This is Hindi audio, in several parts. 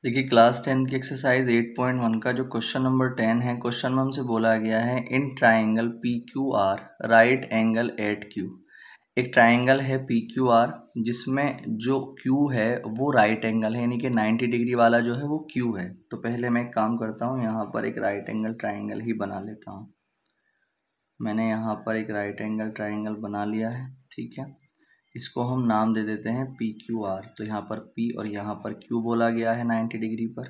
देखिए क्लास 10 की एक्सरसाइज 8.1 का जो क्वेश्चन नंबर 10 है, क्वेश्चन में हमसे बोला गया है in triangle P Q R right angle at Q. एक ट्राइंगल है पी क्यू आर जिसमें जो क्यू है वो राइट एंगल है, यानी कि 90 डिग्री वाला जो है वो क्यू है। तो पहले मैं एक काम करता हूँ, यहाँ पर एक राइट एंगल ट्राइंगल ही बना लेता हूँ। मैंने यहाँ पर एक राइट एंगल ट्राइंगल बना लिया है, ठीक है। इसको हम नाम दे देते हैं पी क्यू आर। तो यहाँ पर पी और यहाँ पर क्यू बोला गया है 90 डिग्री पर,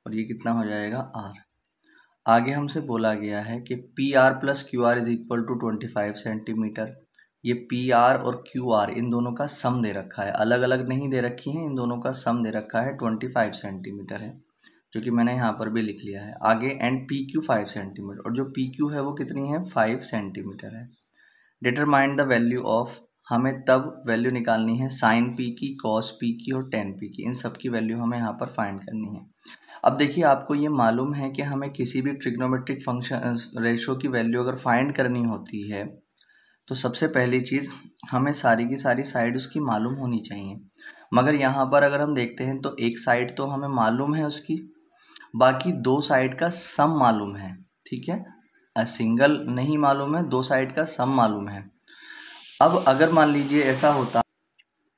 और ये कितना हो जाएगा आर। आगे हमसे बोला गया है कि P R plus Q are is equal to 25 centimetre. ये पी आर और क्यू आर इन दोनों का सम दे रखा है, अलग अलग नहीं दे रखी है, इन दोनों का सम दे रखा है 25 सेंटीमीटर है, जो कि मैंने यहाँ पर भी लिख लिया है आगे। एंड पी क्यू 5 सेंटीमीटर, और जो पी क्यू है वो कितनी है 5 सेंटीमीटर है। डिटरमाइन द वैल्यू ऑफ, हमें तब वैल्यू निकालनी है साइन पी की, कॉस पी की और टेन पी की, इन सब की वैल्यू हमें यहाँ पर फाइंड करनी है। अब देखिए आपको ये मालूम है कि हमें किसी भी ट्रिग्नोमेट्रिक फंक्शन रेशो की वैल्यू अगर फाइंड करनी होती है तो सबसे पहली चीज़ हमें सारी की सारी साइड उसकी मालूम होनी चाहिए। मगर यहाँ पर अगर हम देखते हैं तो एक साइड तो हमें मालूम है उसकी, बाकी दो साइड का सम मालूम है, ठीक है। सिंगल नहीं मालूम है, दो साइड का सम मालूम है। अब अगर मान लीजिए ऐसा होता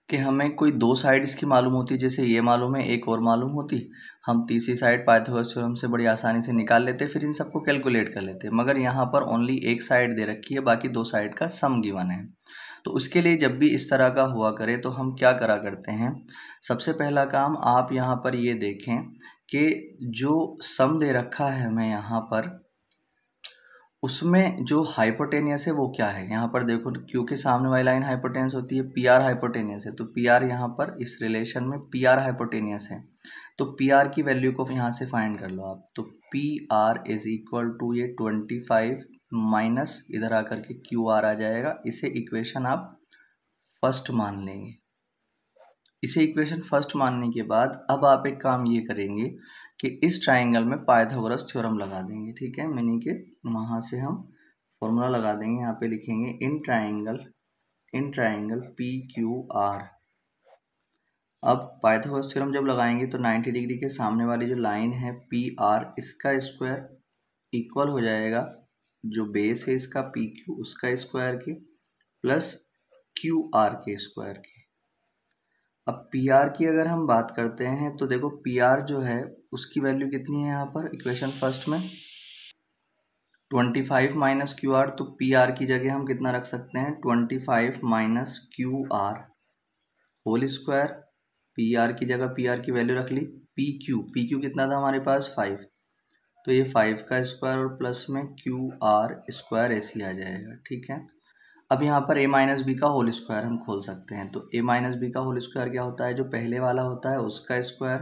कि हमें कोई दो साइड इसकी मालूम होती, जैसे ये मालूम है एक और मालूम होती, हम तीसरी साइड पाइथागोरस थ्योरम से बड़ी आसानी से निकाल लेते, फिर इन सबको कैलकुलेट कर लेते। मगर यहाँ पर ओनली एक साइड दे रखी है, बाकी दो साइड का सम गिवन है। तो उसके लिए जब भी इस तरह का हुआ करे तो हम क्या करा करते हैं, सबसे पहला काम आप यहाँ पर ये देखें कि जो सम दे रखा है हमें यहाँ पर, उसमें जो हाइपोटेनियस है वो क्या है। यहाँ पर देखो क्योंकि सामने वाली लाइन हाइपोटेनियस होती है, पी आर हाइपोटेनियस है, तो पी आर यहाँ पर इस रिलेशन में पी आर हाइपोटेनियस है। तो पी आर की वैल्यू को यहाँ से फाइंड कर लो आप। तो P R is equal to ये 25 माइनस इधर आकर के क्यू आर आ जाएगा। इसे इक्वेशन आप फर्स्ट मान लेंगे। इसे इक्वेशन फर्स्ट मानने के बाद अब आप एक काम ये करेंगे कि इस ट्राइंगल में पाइथागोरस थ्योरम लगा देंगे, ठीक है। मीनिंग के वहाँ से हम फॉर्मूला लगा देंगे, यहाँ पे लिखेंगे इन ट्राइंगल पी क्यू आर। अब पाइथागोरस थ्योरम जब लगाएंगे तो 90 डिग्री के सामने वाली जो लाइन है पी आर, इसका स्क्वायर इक्वल हो जाएगा जो बेस है इसका पी क्यू, उसका स्क्वायर के प्लस क्यू आर के स्क्वायर के। अब पी आर की अगर हम बात करते हैं तो देखो पी आर जो है उसकी वैल्यू कितनी है यहाँ पर इक्वेशन फर्स्ट में 25 माइनस क्यू आर। तो पी आर की जगह हम कितना रख सकते हैं 25 minus q r whole square. P r की जगह पी आर की वैल्यू रख ली, पी क्यू कितना था हमारे पास 5, तो ये 5 का स्क्वायर और प्लस में क्यू आर स्क्वायर ऐसे आ जाएगा, ठीक है। अब यहाँ पर a माइनस बी का होल स्क्वायर हम खोल सकते हैं। तो a माइनस बी का होल स्क्वायर क्या होता है, जो पहले वाला होता है उसका स्क्वायर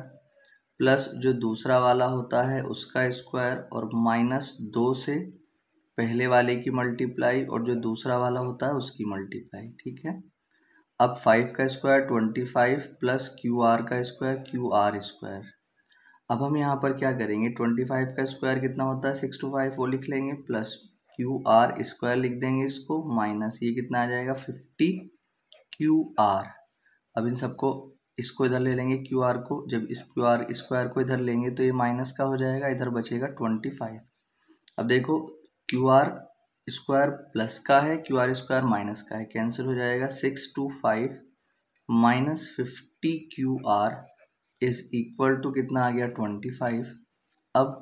प्लस जो दूसरा वाला होता है उसका स्क्वायर और माइनस 2 से पहले वाले की मल्टीप्लाई और जो दूसरा वाला होता है उसकी मल्टीप्लाई, ठीक है। अब 5 का स्क्वायर 25 प्लस क्यू आर का स्क्वायर क्यू आर स्क्वायर। अब हम यहाँ पर क्या करेंगे, 25 का स्क्वायर कितना होता है 6 to 5, वो लिख लेंगे, प्लस क्यू आर स्क्वायर लिख देंगे इसको, माइनस ये कितना आ जाएगा 50 क्यू आर। अब इन सबको इसको इधर ले लेंगे क्यू आर को, जब इस क्यू आर स्क्वायर को इधर लेंगे तो ये माइनस का हो जाएगा, इधर बचेगा 25। अब देखो क्यू आर स्क्वायर प्लस का है, क्यू आर स्क्वायर माइनस का है, कैंसिल हो जाएगा। 6 to 5 minus 50 q are is equal to कितना आ गया 25। अब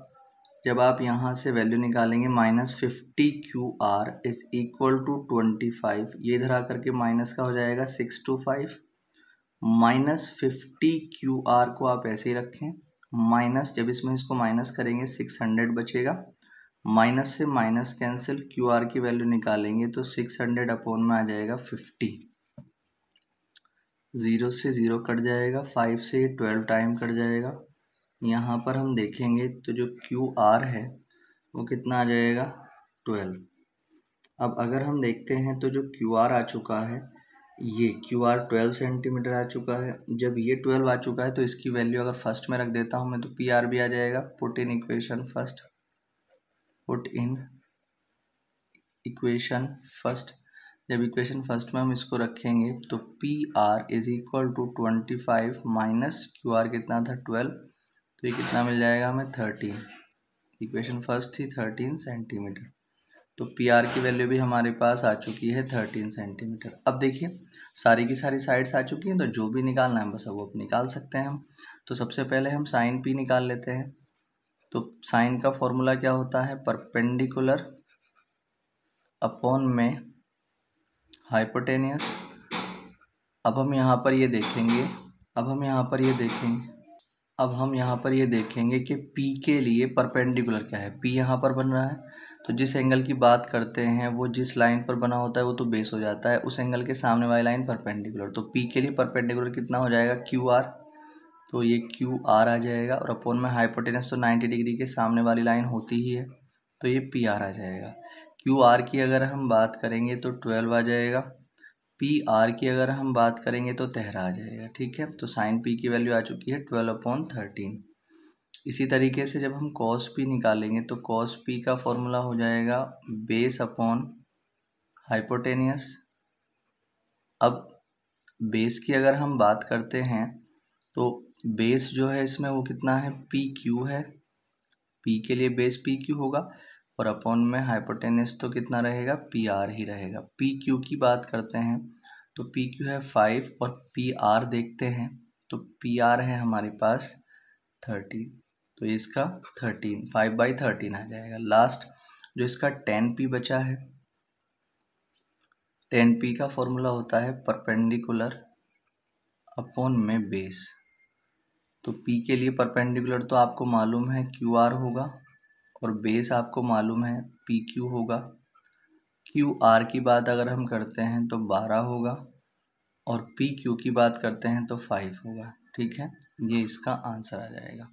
जब आप यहाँ से वैल्यू निकालेंगे minus 50 q are is equal to 25, ये इधर आकर के माइनस का हो जाएगा 6 to 5 माइनस 50 क्यू आर को आप ऐसे ही रखें, माइनस जब इसमें इसको माइनस करेंगे 600 बचेगा, माइनस से माइनस कैंसिल, क्यू आर की वैल्यू निकालेंगे तो 600 अपॉन में आ जाएगा 50, 0 से 0 कट जाएगा, 5 से 12 टाइम कट जाएगा। यहाँ पर हम देखेंगे तो जो क्यू आर है वो कितना आ जाएगा 12। अब अगर हम देखते हैं तो जो क्यू आर आ चुका है, ये क्यू आर 12 सेंटीमीटर आ चुका है। जब ये 12 आ चुका है तो इसकी वैल्यू अगर फर्स्ट में रख देता हूँ मैं तो पी आर भी आ जाएगा। पुट इन इक्वेशन फर्स्ट, जब इक्वेशन फर्स्ट में हम इसको रखेंगे तो P R is equal to 25 minus q r कितना था 12, तो ये कितना मिल जाएगा हमें 13। इक्वेशन फर्स्ट थी 13 सेंटीमीटर। तो पी आर की वैल्यू भी हमारे पास आ चुकी है 13 सेंटीमीटर। अब देखिए सारी की सारी साइड्स आ चुकी हैं, तो जो भी निकालना है बस अब वो निकाल सकते हैं हम। तो सबसे पहले हम साइन पी निकाल लेते हैं। तो साइन का फॉर्मूला क्या होता है, परपेंडिकुलर अपॉन में हाइपोटेनियस। अब हम यहाँ पर ये देखेंगे कि P के लिए परपेंडिकुलर क्या है। P यहाँ पर बन रहा है, तो जिस एंगल की बात करते हैं वो जिस लाइन पर बना होता है वो तो बेस हो जाता है, उस एंगल के सामने वाली लाइन परपेंडिकुलर। तो P के लिए परपेंडिकुलर कितना हो जाएगा, QR। तो ये QR आ जाएगा, और अपॉन में हाइपोटेनस तो 90 डिग्री के सामने वाली लाइन होती ही है, तो ये PR आ जाएगा। QR की अगर हम बात करेंगे तो 12 आ जाएगा। PR की अगर हम बात करेंगे तो 13 आ जाएगा। ठीक है, तो साइन P की वैल्यू आ चुकी है 12/13। इसी तरीके से जब हम cos P निकालेंगे तो cos P का फॉर्मूला हो जाएगा बेस अपॉन हाइपोटेनियस। अब बेस की अगर हम बात करते हैं तो बेस जो है इसमें वो कितना है, PQ है। P के लिए बेस PQ होगा, और अपॉन में हाइपोटेनियस तो कितना रहेगा, PR ही रहेगा। PQ की बात करते हैं तो PQ है 5, और PR देखते हैं तो PR है हमारे पास 30। तो इसका 13 5/13 आ जाएगा। लास्ट जो इसका 10P बचा है, 10P का फॉर्मूला होता है परपेंडिकुलर अपॉन में बेस। तो P के लिए परपेंडिकुलर तो आपको मालूम है QR होगा, और बेस आपको मालूम है PQ होगा। QR की बात अगर हम करते हैं तो 12 होगा, और PQ की बात करते हैं तो 5 होगा। ठीक है, ये इसका आंसर आ जाएगा।